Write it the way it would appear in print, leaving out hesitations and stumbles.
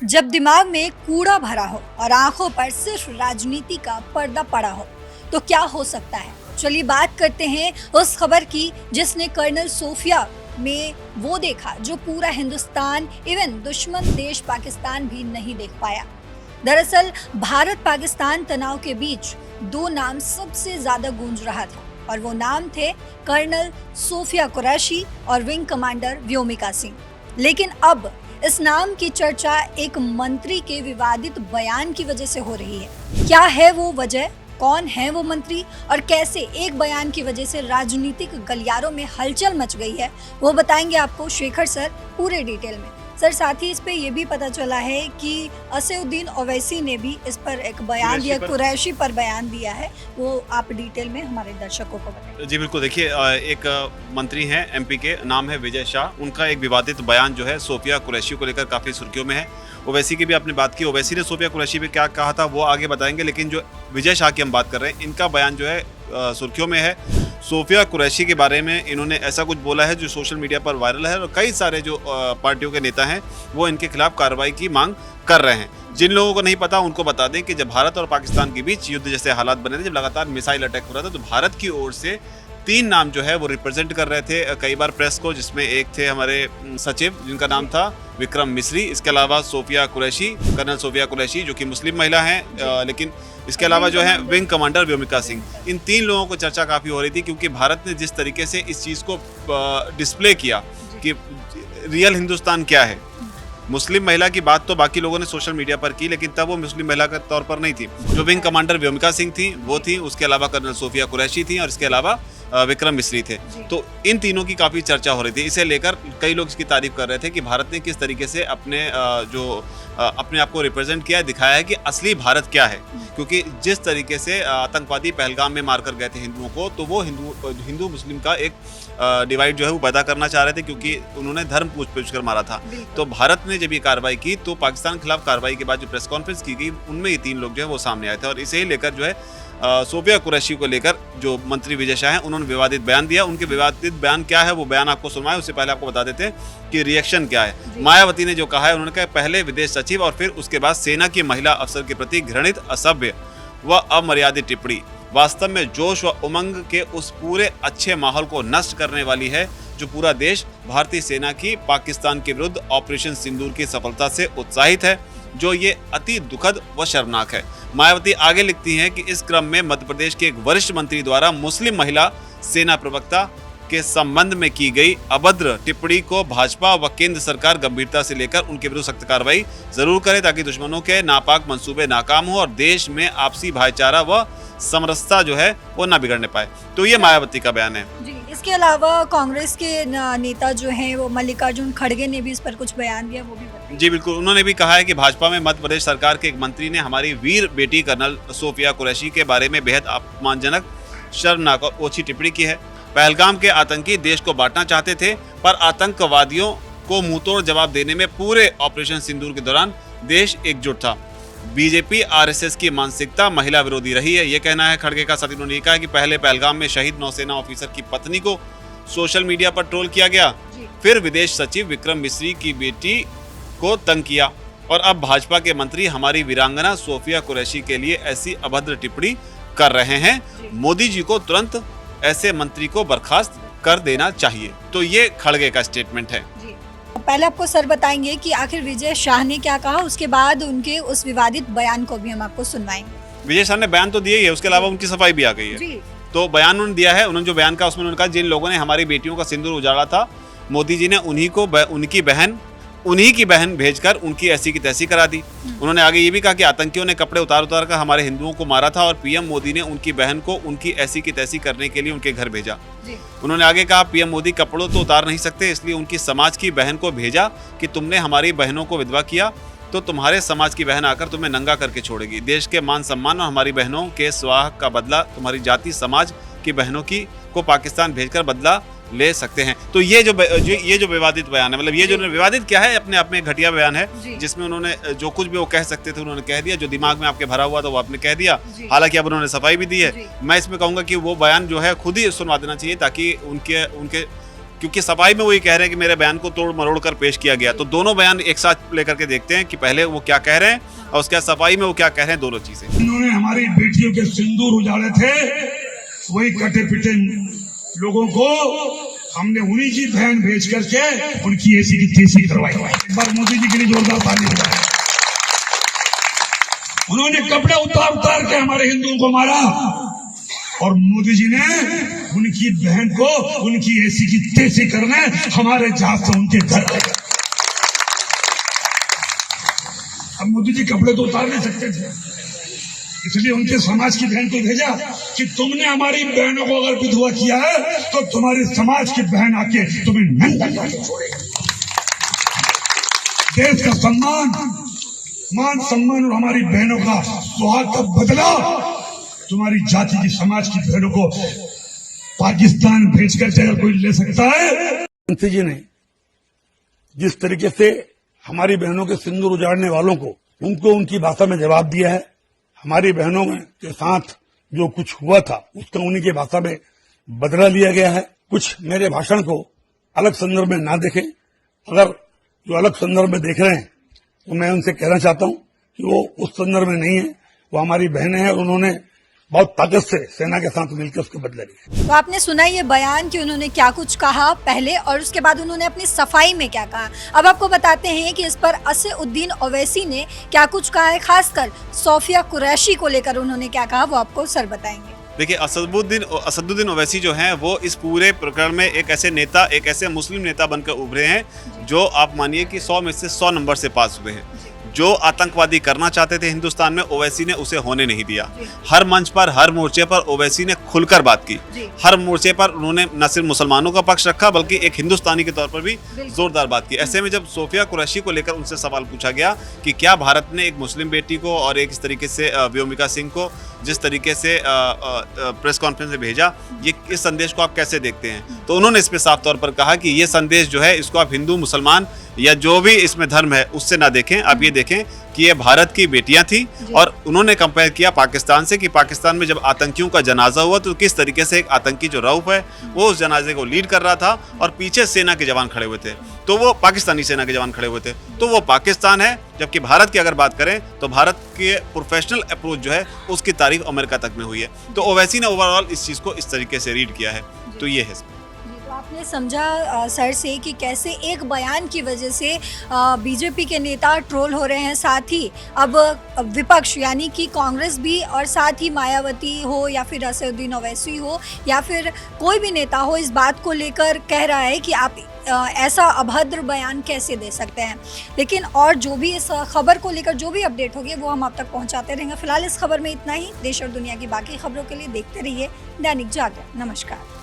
जब दिमाग में कूड़ा भरा हो और आंखों पर सिर्फ राजनीति का पर्दा पड़ा हो तो क्या हो सकता है। चलिए बात करते हैं उस खबर की जिसने कर्नल सोफिया में वो देखा जो पूरा हिंदुस्तान इवन दुश्मन देश पाकिस्तान भी नहीं देख पाया। दरअसल भारत पाकिस्तान तनाव के बीच दो नाम सबसे ज्यादा गूंज रहा था और वो नाम थे कर्नल सोफिया कुरैशी और विंग कमांडर व्योमिका सिंह। लेकिन अब इस नाम की चर्चा एक मंत्री के विवादित बयान की वजह से हो रही है। क्या है वो वजह, कौन है वो मंत्री और कैसे एक बयान की वजह से राजनीतिक गलियारों में हलचल मच गई है, वो बताएंगे आपको शेखर सर पूरे डिटेल में। सर साथ ही इस पे ये भी पता चला है कि असदुद्दीन ओवैसी ने भी इस पर एक बयान दिया, कुरैशी पर बयान दिया है, वो आप डिटेल में हमारे दर्शकों को बताएं। जी बिल्कुल, देखिए एक मंत्री हैं एमपी के, नाम है विजय शाह। उनका एक विवादित बयान जो है सोफिया कुरैशी को लेकर काफ़ी सुर्खियों में है। ओवैसी की भी आपने बात की, ओवैसी ने सोफिया कुरैशी पे क्या कहा था वो आगे बताएंगे, लेकिन जो विजय शाह की हम बात कर रहे हैं, इनका बयान जो है सुर्खियों में है। सोफिया कुरैशी के बारे में इन्होंने ऐसा कुछ बोला है जो सोशल मीडिया पर वायरल है और कई सारे जो पार्टियों के नेता हैं वो इनके खिलाफ कार्रवाई की मांग कर रहे हैं। जिन लोगों को नहीं पता उनको बता दें कि जब भारत और पाकिस्तान के बीच युद्ध जैसे हालात बने थे, जब लगातार मिसाइल अटैक हो रहा था, तो भारत की ओर से 3 नाम जो है वो रिप्रेजेंट कर रहे थे कई बार प्रेस को, जिसमें एक थे हमारे सचिव जिनका नाम था विक्रम मिस्री, इसके अलावा सोफिया कुरैशी, कर्नल सोफिया कुरैशी जो कि मुस्लिम महिला हैं, लेकिन इसके अलावा जो है विंग कमांडर व्योमिका सिंह। इन 3 लोगों को चर्चा काफ़ी हो रही थी क्योंकि भारत ने जिस तरीके से इस चीज़ को डिस्प्ले किया कि रियल हिंदुस्तान क्या है। मुस्लिम महिला की बात तो बाकी लोगों ने सोशल मीडिया पर की, लेकिन तब वो मुस्लिम महिला के तौर पर नहीं थी। जो विंग कमांडर व्योमिका सिंह थी वो थी, उसके अलावा कर्नल सोफिया कुरैशी थी और इसके अलावा विक्रम मिस्री थे। तो इन तीनों की काफ़ी चर्चा हो रही थी। इसे लेकर कई लोग इसकी तारीफ कर रहे थे कि भारत ने किस तरीके से अपने आप को रिप्रेजेंट किया है, दिखाया है कि असली भारत क्या है। क्योंकि जिस तरीके से आतंकवादी पहलगाम में मारकर गए थे हिंदुओं को, तो वो हिंदू मुस्लिम का एक डिवाइड जो है वो पैदा करना चाह रहे थे क्योंकि उन्होंने धर्म पूछ कर मारा था। तो भारत ने जब ये कार्रवाई की तो पाकिस्तान के खिलाफ कार्रवाई के बाद जो प्रेस कॉन्फ्रेंस की गई उनमें ये 3 लोग जो है वो सामने आए थे और इसे ही लेकर जो है सोफिया कुरैशी को लेकर जो मंत्री विजय शाह हैं उन्होंने विवादित बयान दिया। उनके विवादित बयान क्या है वो बयान आपको सुनवाए, उससे पहले आपको बता देते हैं कि रिएक्शन क्या है। मायावती ने जो कहा है, उन्होंने कहा पहले विदेश सचिव और फिर उसके बाद सेना की महिला अफसर के प्रति घृणित, असभ्य व अमर्यादित टिप्पणी वास्तव में जोश व उमंग के उस पूरे अच्छे माहौल को नष्ट करने वाली है जो पूरा देश भारतीय सेना की पाकिस्तान के विरुद्ध ऑपरेशन सिंदूर की सफलता से उत्साहित है, जो ये अति दुखद व शर्मनाक है। मायावती आगे लिखती हैं कि इस क्रम में मध्य प्रदेश के एक वरिष्ठ मंत्री द्वारा मुस्लिम महिला सेना प्रवक्ता के संबंध में की गई अभद्र टिप्पणी को भाजपा व केंद्र सरकार गंभीरता से लेकर उनके विरुद्ध सख्त कार्रवाई जरूर करे ताकि दुश्मनों के नापाक मंसूबे नाकाम हो और देश में आपसी भाईचारा व समरसता जो है वो ना बिगड़ने पाए। तो ये मायावती का बयान है। जी, इसके अलावा कांग्रेस के नेता जो हैं वो मल्लिकार्जुन खड़गे ने भी इस पर कुछ बयान दिया, वो भी बताइए। जी बिल्कुल, उन्होंने भी कहा है कि भाजपा में मध्य प्रदेश सरकार के एक मंत्री ने हमारी वीर बेटी कर्नल सोफिया कुरैशी के बारे में बेहद अपमानजनक, शर्मनाक और ओछी टिप्पणी की है। पहलगाम के आतंकी देश को बांटना चाहते थे, पर आतंकवादियों को मुंहतोड़ जवाब देने में पूरे ऑपरेशन सिंदूर के दौरान देश एकजुट था। बीजेपी आरएसएस की मानसिकता महिला विरोधी रही है, ये कहना है खड़गे का। साथ ही उन्होंने कहा कि पहले पहलगाम में शहीद नौसेना ऑफिसर की पत्नी को सोशल मीडिया पर ट्रोल किया गया, फिर विदेश सचिव विक्रम मिस्री की बेटी को तंग किया और अब भाजपा के मंत्री हमारी वीरांगना सोफिया कुरैशी के लिए ऐसी अभद्र टिप्पणी कर रहे हैं। मोदी जी को तुरंत ऐसे मंत्री को बर्खास्त कर देना चाहिए। तो ये खड़गे का स्टेटमेंट है। पहले आपको सर बताएंगे कि आखिर विजय शाह ने क्या कहा, उसके बाद उनके उस विवादित बयान को भी हम आपको सुनवाएंगे। विजय शाह ने बयान तो दिया ही है, उसके अलावा उनकी सफाई भी आ गई है। तो बयान उन्होंने दिया है, उन्होंने जो बयान कहा उसमें उन्होंने कहा जिन लोगों ने हमारी बेटियों का सिंदूर उजाड़ा था, मोदी जी ने उन्हीं की बहन भेजकर उनकी ऐसी की तैसी करा दी। उन्होंने आगे ये भी कहा कि आतंकियों ने कपड़े उतार कर हमारे हिंदुओं को मारा था और पीएम मोदी ने उनकी बहन को उनकी ऐसी की तैसी करने के लिए उनके घर भेजा। उन्होंने आगे कहा पीएम मोदी कपड़ों तो उतार नहीं सकते, इसलिए उनकी समाज की बहन को भेजा कि तुमने हमारी बहनों को विधवा किया तो तुम्हारे समाज की बहन आकर तुम्हें नंगा करके छोड़ेगी। देश के मान सम्मान और हमारी बहनों के स्वाह का बदला तुम्हारी जाति समाज की बहनों को पाकिस्तान भेजकर बदला ले सकते हैं। तो ये जो विवादित बयान है, मतलब ये जो विवादित क्या है, अपने आप में घटिया बयान है जिसमें उन्होंने जो कुछ भी वो कह सकते थे उन्होंने कह दिया, जो दिमाग में आपके भरा हुआ था वो आपने कह दिया। हालांकि अब उन्होंने सफाई भी दी है। मैं इसमें कहूँगा कि वो बयान जो है खुद ही सुनवा देना चाहिए ताकि उनके क्योंकि सफाई में वो ये कह रहे हैं कि मेरे बयान को तोड़ मरोड़ कर पेश किया गया। तो दोनों बयान एक साथ लेकर के देखते हैं कि पहले वो क्या कह रहे हैं और उसके बाद सफाई में वो क्या कह रहे हैं, दोनों चीजें। उन्होंने हमारी बेटियों के सिंदूर उजाड़े थे, वही कटे पिटे लोगों को हमने उन्हीं की बहन भेज करके उनकी ऐसी की तैसी करवाई। एक बार मोदी जी के लिए जोरदार ताली बजाएं। उन्होंने कपड़े उतार उतार के हमारे हिंदुओं को मारा और मोदी जी ने उनकी बहन को उनकी ऐसी की तैसी करने हमारे जहाज से उनके घर आए। अब मोदी जी कपड़े तो उतार नहीं सकते थे, इसलिए उनके समाज की बहन को भेजा कि तुमने हमारी बहनों को अगर विधवा किया है तो तुम्हारे समाज की बहन आके तुम्हें नंगा करके छोड़ेगी। देश का सम्मान, मान सम्मान और हमारी बहनों का सुहाग का बदला तुम्हारी जाति की समाज की बहनों को पाकिस्तान भेजकर अगर कोई ले सकता है। गांधी जी ने जिस तरीके से हमारी बहनों के सिंदूर उजाड़ने वालों को उनको उनकी भाषा में जवाब दिया है, हमारी बहनों के साथ जो कुछ हुआ था उसका उन्हीं की भाषा में बदला लिया गया है। कुछ मेरे भाषण को अलग संदर्भ में ना देखें, अगर जो अलग संदर्भ में देख रहे हैं तो मैं उनसे कहना चाहता हूं कि वो उस संदर्भ में नहीं है, वो हमारी बहनें हैं और उन्होंने बहुत ताकत से सेना के साथ मिलकर उसको बदला लिया। तो आपने सुना ये बयान कि उन्होंने क्या कुछ कहा पहले और उसके बाद उन्होंने अपनी सफाई में क्या कहा। अब आपको बताते हैं कि इस पर असदुद्दीन ओवैसी ने क्या कुछ कहा है, खासकर सोफिया कुरैशी को लेकर उन्होंने क्या कहा वो आपको सर बताएंगे। देखिए, असदुद्दीन ओवैसी जो हैं वो इस पूरे प्रकरण में एक ऐसे नेता, एक ऐसे मुस्लिम नेता बनकर उभरे हैं जो आप मानिए कि 100 में से 100 नंबर से पास हुए हैं। जो आतंकवादी करना चाहते थे हिंदुस्तान में, ओवैसी ने उसे होने नहीं दिया। हर मंच पर, हर मोर्चे पर ओवैसी ने खुलकर बात की। हर मोर्चे पर उन्होंने न सिर्फ मुसलमानों का पक्ष रखा बल्कि एक हिंदुस्तानी के तौर पर भी जोरदार बात की। ऐसे में जब सोफिया कुरैशी को लेकर उनसे सवाल पूछा गया कि क्या भारत ने एक मुस्लिम बेटी को और एक इस तरीके से व्योमिका सिंह को जिस तरीके से प्रेस कॉन्फ्रेंस में भेजा, ये इस संदेश को आप कैसे देखते हैं, तो उन्होंने इस पे साफ तौर पर कहा कि ये संदेश जो है इसको आप हिंदू, मुसलमान या जो भी इसमें धर्म है उससे ना देखें, आप ये देखें कि ये भारत की बेटियां थी। और उन्होंने कंपेयर किया पाकिस्तान से कि पाकिस्तान में जब आतंकियों का जनाजा हुआ तो किस तरीके से एक आतंकी जो रऊफ है वो उस जनाजे को लीड कर रहा था और पीछे सेना के जवान खड़े हुए थे, तो वो पाकिस्तानी सेना के जवान खड़े हुए थे, तो वो पाकिस्तान है। जबकि भारत की अगर बात करें तो भारत के प्रोफेशनल अप्रोच जो है उसकी तारीफ अमेरिका तक में हुई है। तो ओवैसी ने ओवरऑल इस चीज़ को इस तरीके से रीड किया है, तो ये है। आपने समझा सर से कि कैसे एक बयान की वजह से बीजेपी के नेता ट्रोल हो रहे हैं, साथ ही अब विपक्ष यानी कि कांग्रेस भी और साथ ही मायावती हो या फिर असदुद्दीन ओवैसी हो या फिर कोई भी नेता हो, इस बात को लेकर कह रहा है कि आप ऐसा अभद्र बयान कैसे दे सकते हैं। लेकिन और जो भी इस खबर को लेकर जो भी अपडेट होगी वो हम आप तक पहुंचाते रहेंगे। फिलहाल इस खबर में इतना ही। देश और दुनिया की बाकी खबरों के लिए देखते रहिए दैनिक जागरण। नमस्कार।